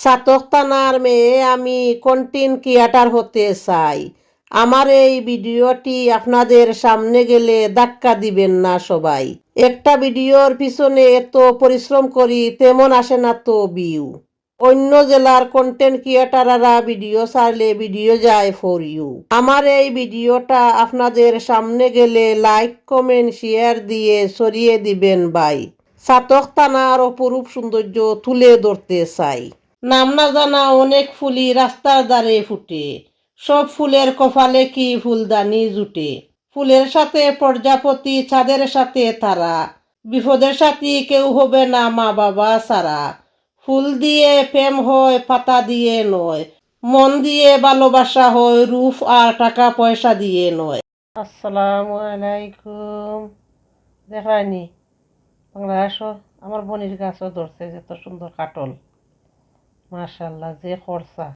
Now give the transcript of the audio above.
সাতক থানার মেয়ে আমি কন্টেন্ট ক্রিয়েটর হতে চাই। আমার এই ভিডিওটি আপনাদের সামনে গেলে ধাক্কা দিবেন না সবাই। একটা ভিডিওর পিছনে এত পরিশ্রম করি তেমন আসে না তো ভিউ। অন্য জেলার কন্টেন্ট ক্রিয়েটররা ভিডিও ছাড়লে ভিডিও যায় ফর ইউ। আমার এই ভিডিওটা আপনাদের সামনে গেলে লাইক কমেন্ট শেয়ার দিয়ে ছড়িয়ে দিবেন ভাই। সাতক থানার অপরূপ সৌন্দর্য তুলে ধরতে চাই। নাম না জানা অনেক ফুলই রাস্তার ধারে ফুটে, সব ফুলের কপালে কি ফুলদানি জুটে। ফুলের সাথে প্রজাপতি, চাঁদের সাথে তারা, বিপদের সাথী কেউ হবে না মা বাবা ছাড়া। ফুল দিয়ে প্রেম হয় পাতা দিয়ে নয়, মন দিয়ে ভালোবাসা হয় রূপ আর টাকা পয়সা দিয়ে নয়। আসসালামু আলাইকুম। দেখায়নি বাংলাদেশ আমার বনির গাছও ধরছে, যত সুন্দর কাটল, মাশাল্লাহ যে খরচা।